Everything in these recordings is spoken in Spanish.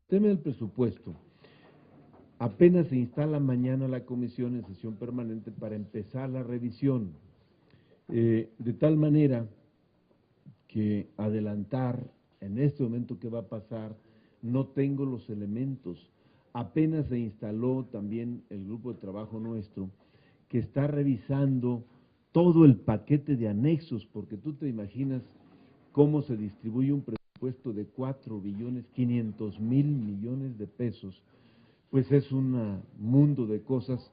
Tema del presupuesto. Apenas se instala mañana la comisión en sesión permanente para empezar la revisión, de tal manera que adelantar en este momento qué va a pasar, no tengo los elementos. Apenas se instaló también el grupo de trabajo nuestro, que está revisando todo el paquete de anexos, porque tú te imaginas cómo se distribuye un presupuesto de 4.500.000.000.000 de pesos, pues es un mundo de cosas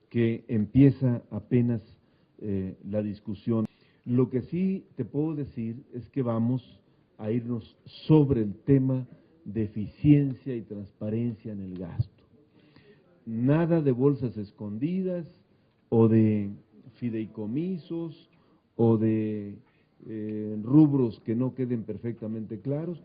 que empieza apenas la discusión. Lo que sí te puedo decir es que vamos a irnos sobre el tema de eficiencia y transparencia en el gasto. Nada de bolsas escondidas o de fideicomisos o de rubros que no queden perfectamente claros.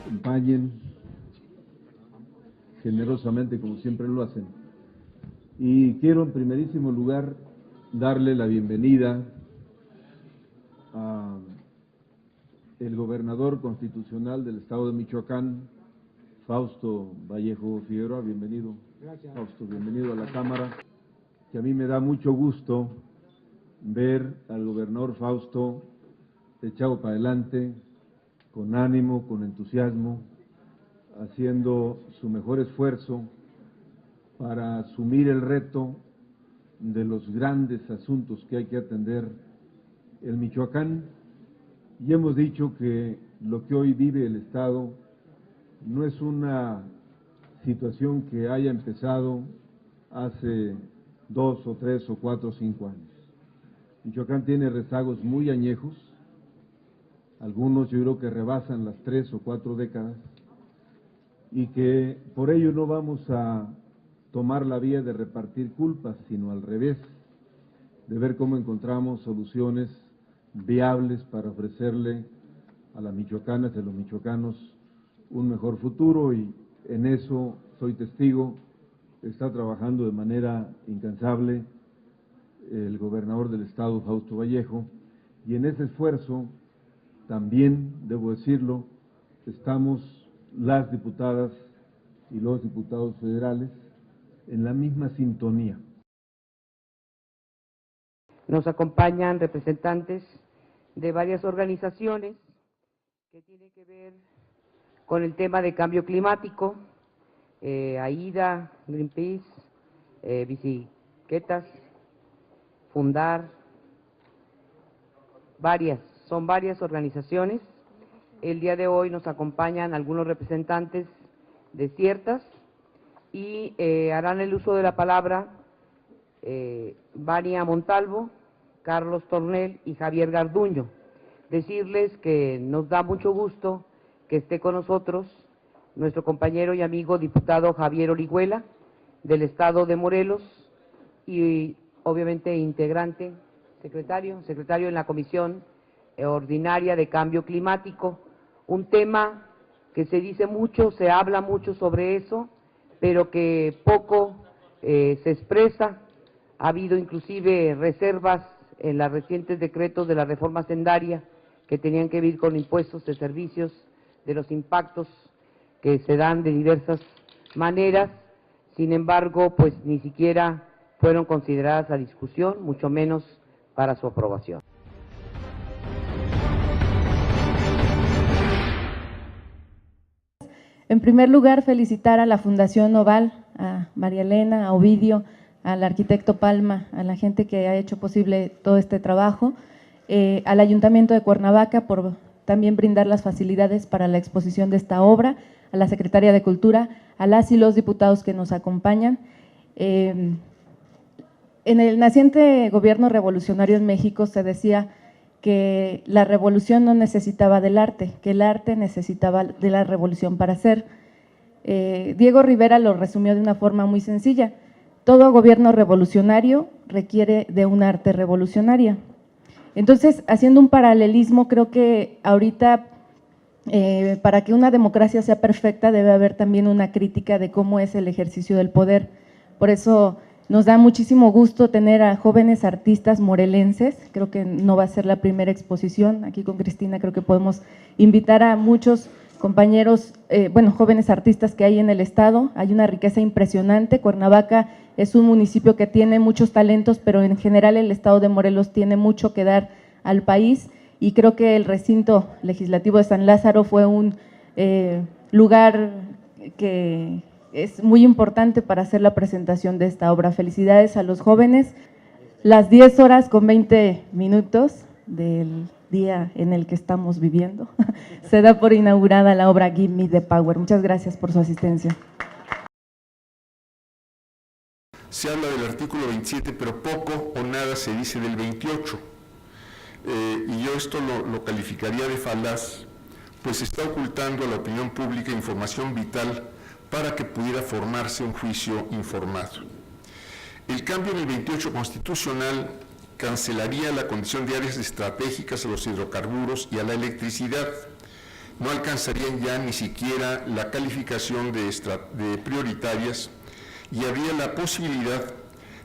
Acompañen generosamente como siempre lo hacen. Y quiero en primerísimo lugar darle la bienvenida a el gobernador constitucional del estado de Michoacán, Fausto Vallejo Figueroa. Bienvenido. Gracias. Fausto, bienvenido a la Cámara. Que a mí me da mucho gusto ver al gobernador Fausto echado para adelante, con ánimo, con entusiasmo, haciendo su mejor esfuerzo para asumir el reto de los grandes asuntos que hay que atender en Michoacán. Y hemos dicho que lo que hoy vive el Estado no es una situación que haya empezado hace 2 o 3 o 4 o 5 años. Michoacán tiene rezagos muy añejos, algunos yo creo que rebasan las 3 o 4 décadas, y que por ello no vamos a tomar la vía de repartir culpas, sino al revés, de ver cómo encontramos soluciones viables para ofrecerle a las michoacanas y a los michoacanos un mejor futuro, y en eso soy testigo. Está trabajando de manera incansable el gobernador del estado, Fausto Vallejo, y en ese esfuerzo también, debo decirlo, estamos las diputadas y los diputados federales en la misma sintonía. Nos acompañan representantes de varias organizaciones que tienen que ver con el tema de cambio climático, AIDA, Greenpeace, Bicicletas, Fundar, son varias organizaciones. El día de hoy nos acompañan algunos representantes de ciertas y harán el uso de la palabra Vania Montalvo, Carlos Tornel y Javier Garduño. Decirles que nos da mucho gusto que esté con nosotros nuestro compañero y amigo diputado Javier Orihuela, del estado de Morelos, y obviamente integrante, secretario en la Comisión Ordinaria de Cambio Climático, un tema que se dice mucho, se habla mucho sobre eso, pero que poco se expresa. Ha habido inclusive reservas en los recientes decretos de la reforma hacendaria que tenían que ver con impuestos de servicios, de los impactos que se dan de diversas maneras. Sin embargo, pues ni siquiera fueron consideradas a discusión, mucho menos para su aprobación. En primer lugar, felicitar a la Fundación Noval, a María Elena, a Ovidio, al arquitecto Palma, a la gente que ha hecho posible todo este trabajo, al Ayuntamiento de Cuernavaca por también brindar las facilidades para la exposición de esta obra, a la Secretaría de Cultura, a las y los diputados que nos acompañan. En el naciente gobierno revolucionario en México se decía que la revolución no necesitaba del arte, que el arte necesitaba de la revolución para ser. Diego Rivera lo resumió de una forma muy sencilla: todo gobierno revolucionario requiere de un arte revolucionaria. Entonces, haciendo un paralelismo, creo que ahorita para que una democracia sea perfecta debe haber también una crítica de cómo es el ejercicio del poder. Por eso nos da muchísimo gusto tener a jóvenes artistas morelenses. Creo que no va a ser la primera exposición. Aquí con Cristina creo que podemos invitar a muchos compañeros, jóvenes artistas que hay en el estado. Hay una riqueza impresionante. Cuernavaca es un municipio que tiene muchos talentos, pero en general el estado de Morelos tiene mucho que dar al país, y creo que el recinto legislativo de San Lázaro fue un lugar que es muy importante para hacer la presentación de esta obra. Felicidades a los jóvenes. Las 10:20 del día en el que estamos viviendo, se da por inaugurada la obra Give Me the Power. Muchas gracias por su asistencia. Se habla del artículo 27, pero poco o nada se dice del 28. Y yo esto lo calificaría de falaz, pues está ocultando a la opinión pública información vital para que pudiera formarse un juicio informado. El cambio en el 28 constitucional cancelaría la condición de áreas estratégicas a los hidrocarburos y a la electricidad. No alcanzarían ya ni siquiera la calificación de prioritarias, y habría la posibilidad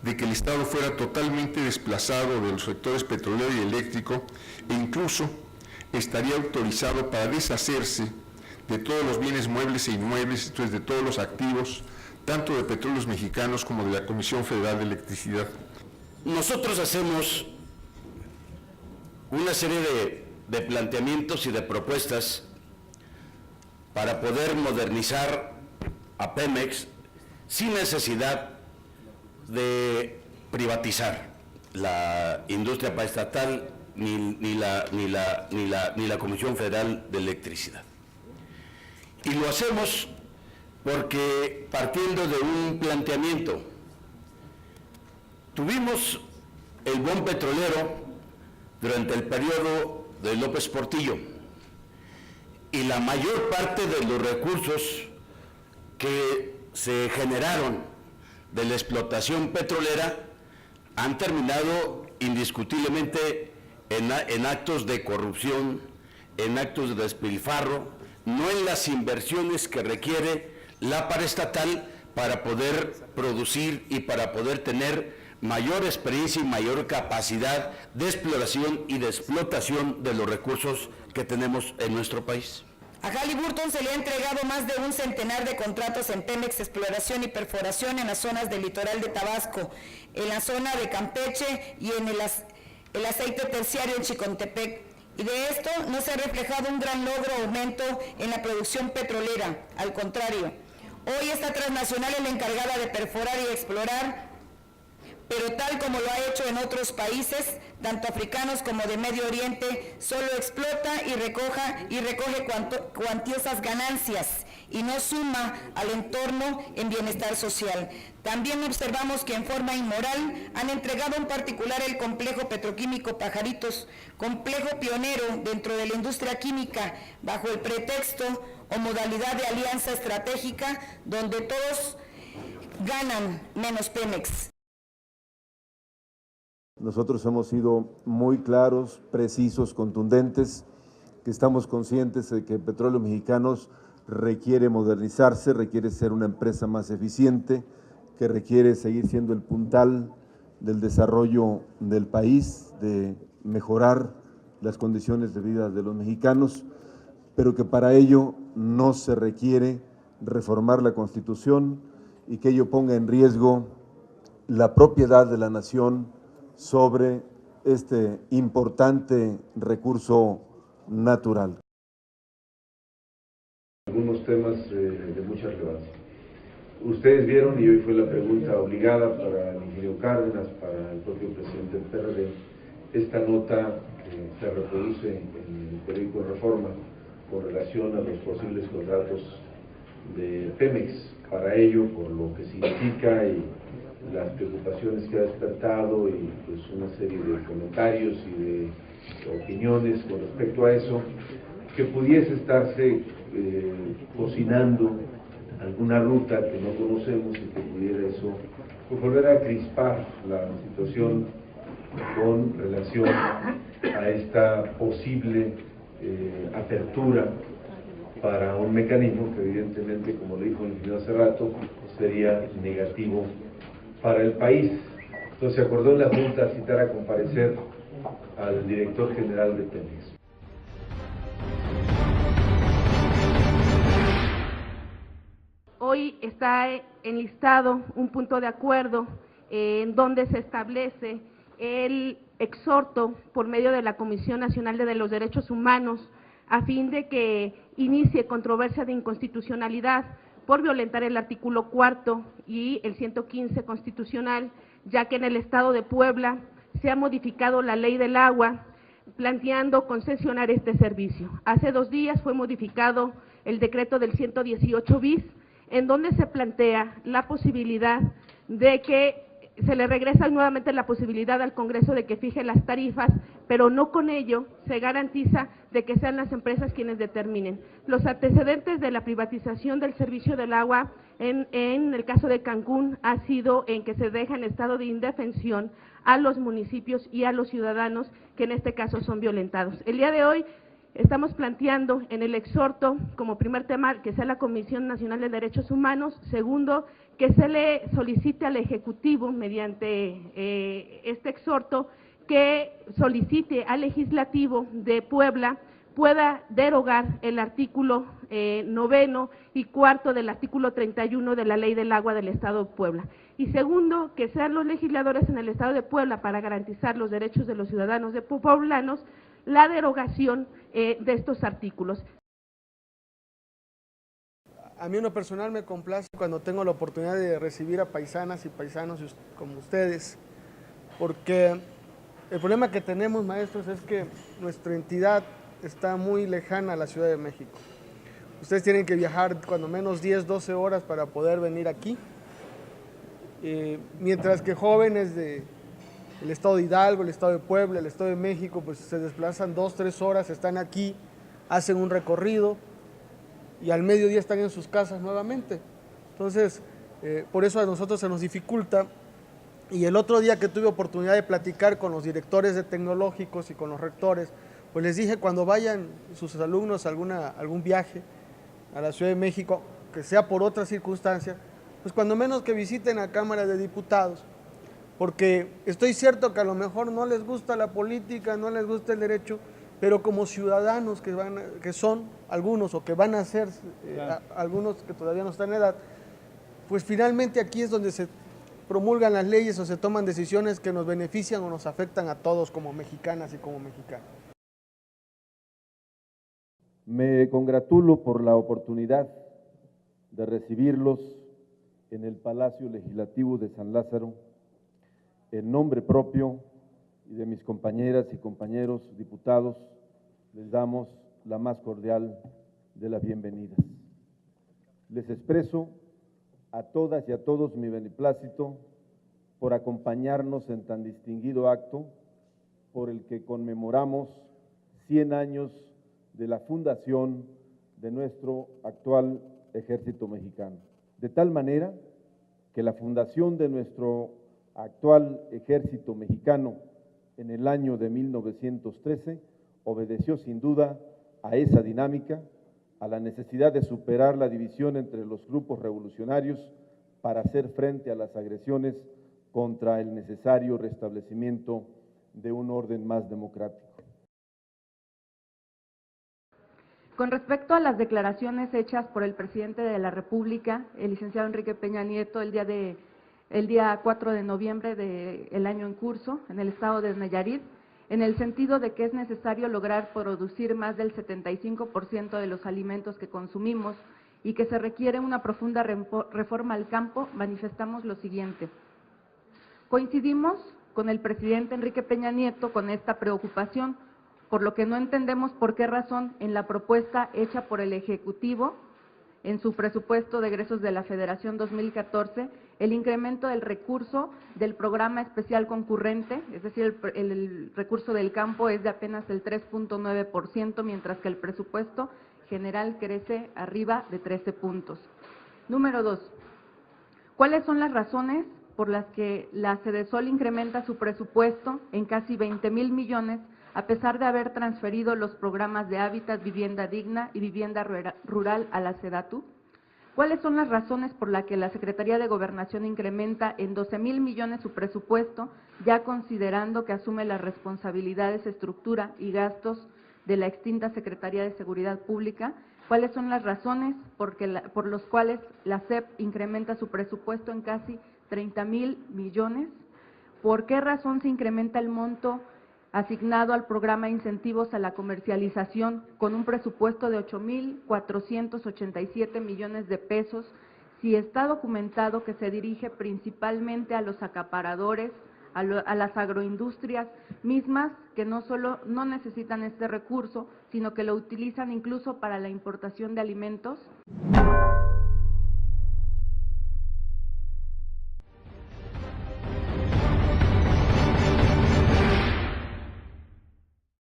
de que el Estado fuera totalmente desplazado de los sectores petrolero y eléctrico, e incluso estaría autorizado para deshacerse de todos los bienes muebles e inmuebles, esto es, de todos los activos, tanto de Petróleos Mexicanos como de la Comisión Federal de Electricidad. Nosotros hacemos una serie de planteamientos y de propuestas para poder modernizar a Pemex sin necesidad de privatizar la industria paraestatal ni la Comisión Federal de Electricidad. Y lo hacemos porque, partiendo de un planteamiento, tuvimos el boom petrolero durante el periodo de López Portillo, y la mayor parte de los recursos que se generaron de la explotación petrolera han terminado indiscutiblemente en actos de corrupción, en actos de despilfarro, no en las inversiones que requiere la paraestatal para poder producir y para poder tener mayor experiencia y mayor capacidad de exploración y de explotación de los recursos que tenemos en nuestro país. A Halliburton se le ha entregado más de un centenar de contratos en Pemex Exploración y Perforación en las zonas del litoral de Tabasco, en la zona de Campeche y en el aceite terciario en Chicontepec. Y de esto no se ha reflejado un gran logro o aumento en la producción petrolera, al contrario. Hoy esta transnacional es la encargada de perforar y explorar, pero tal como lo ha hecho en otros países, tanto africanos como de Medio Oriente, solo explota y recoge cuantiosas ganancias y no suma al entorno en bienestar social. También observamos que en forma inmoral han entregado en particular el complejo petroquímico Pajaritos, complejo pionero dentro de la industria química, bajo el pretexto o modalidad de alianza estratégica, donde todos ganan menos Pemex. Nosotros hemos sido muy claros, precisos, contundentes, que estamos conscientes de que Petróleos Mexicanos requiere modernizarse, requiere ser una empresa más eficiente, que requiere seguir siendo el puntal del desarrollo del país, de mejorar las condiciones de vida de los mexicanos, pero que para ello no se requiere reformar la Constitución y que ello ponga en riesgo la propiedad de la nación sobre este importante recurso natural. Algunos temas de mucha relevancia. Ustedes vieron, y hoy fue la pregunta obligada para el ingeniero Cárdenas, para el propio presidente del PRD, esta nota que se reproduce en el periódico Reforma con relación a los posibles contratos de Pemex. Para ello, por lo que significa y las preocupaciones que ha despertado y pues una serie de comentarios y de opiniones con respecto a eso, que pudiese estarse cocinando alguna ruta que no conocemos y que pudiera eso pues, volver a crispar la situación con relación a esta posible apertura para un mecanismo que evidentemente, como lo dijo el ingeniero hace rato, sería negativo para el país. Entonces se acordó en la Junta citar a comparecer al director general de Pemex. Hoy está enlistado un punto de acuerdo en donde se establece el exhorto por medio de la Comisión Nacional de los Derechos Humanos a fin de que inicie controversia de inconstitucionalidad por violentar el artículo 4 y el 115 constitucional, ya que en el Estado de Puebla se ha modificado la ley del agua, planteando concesionar este servicio. Hace 2 días fue modificado el decreto del 118 bis, en donde se plantea la posibilidad de que se le regresa nuevamente la posibilidad al Congreso de que fije las tarifas, pero no con ello se garantiza de que sean las empresas quienes determinen. Los antecedentes de la privatización del servicio del agua en el caso de Cancún ha sido en que se deja en estado de indefensión a los municipios y a los ciudadanos que en este caso son violentados. El día de hoy estamos planteando en el exhorto como primer tema que sea la Comisión Nacional de Derechos Humanos, segundo, que se le solicite al Ejecutivo mediante este exhorto que solicite al Legislativo de Puebla pueda derogar el artículo 9º y 4º del artículo 31 de la Ley del Agua del Estado de Puebla. Y segundo, que sean los legisladores en el Estado de Puebla para garantizar los derechos de los ciudadanos de poblanos la derogación de estos artículos. A mí en lo personal me complace cuando tengo la oportunidad de recibir a paisanas y paisanos como ustedes, porque el problema que tenemos, maestros, es que nuestra entidad está muy lejana a la Ciudad de México. Ustedes tienen que viajar cuando menos 10, 12 horas para poder venir aquí, mientras que jóvenes del estado de Hidalgo, el estado de Puebla, el estado de México, pues se desplazan 2, 3 horas, están aquí, hacen un recorrido y al mediodía están en sus casas nuevamente. Entonces, por eso a nosotros se nos dificulta. Y el otro día que tuve oportunidad de platicar con los directores de tecnológicos y con los rectores, pues les dije, cuando vayan sus alumnos a algún viaje a la Ciudad de México, que sea por otra circunstancia, pues cuando menos que visiten a Cámara de Diputados, porque estoy cierto que a lo mejor no les gusta la política, no les gusta el derecho, pero como ciudadanos que son algunos o que van a ser algunos que todavía no están en edad, pues finalmente aquí es donde se promulgan las leyes o se toman decisiones que nos benefician o nos afectan a todos como mexicanas y como mexicanos. Me congratulo por la oportunidad de recibirlos en el Palacio Legislativo de San Lázaro, en nombre propio y de mis compañeras y compañeros diputados, les damos la más cordial de las bienvenidas. Les expreso a todas y a todos mi beneplácito por acompañarnos en tan distinguido acto por el que conmemoramos 100 años de la fundación de nuestro actual Ejército Mexicano. De tal manera que la fundación de nuestro actual Ejército Mexicano en el año de 1913 obedeció sin duda a esa dinámica, a la necesidad de superar la división entre los grupos revolucionarios para hacer frente a las agresiones contra el necesario restablecimiento de un orden más democrático. Con respecto a las declaraciones hechas por el presidente de la República, el licenciado Enrique Peña Nieto, el día 4 de noviembre del año en curso, en el estado de Nayarit, en el sentido de que es necesario lograr producir más del 75% de los alimentos que consumimos y que se requiere una profunda reforma al campo, manifestamos lo siguiente. Coincidimos con el presidente Enrique Peña Nieto con esta preocupación, por lo que no entendemos por qué razón en la propuesta hecha por el Ejecutivo en su presupuesto de egresos de la Federación 2014, el incremento del recurso del programa especial concurrente, es decir, el recurso del campo es de apenas el 3.9%, mientras que el presupuesto general crece arriba de 13 puntos. Número 2. ¿Cuáles son las razones por las que la Sedesol incrementa su presupuesto en casi 20,000 millones a pesar de haber transferido los programas de hábitat, vivienda digna y vivienda rural a la SEDATU? ¿Cuáles son las razones por las que la Secretaría de Gobernación incrementa en 12,000 millones su presupuesto, ya considerando que asume las responsabilidades, estructura y gastos de la extinta Secretaría de Seguridad Pública? ¿Cuáles son las razones por las cuales la SEP incrementa su presupuesto en casi 30,000 millones? ¿Por qué razón se incrementa el monto asignado al programa de incentivos a la comercialización con un presupuesto de 8,487 millones de pesos, si está documentado que se dirige principalmente a los acaparadores, a las agroindustrias mismas que no solo no necesitan este recurso, sino que lo utilizan incluso para la importación de alimentos?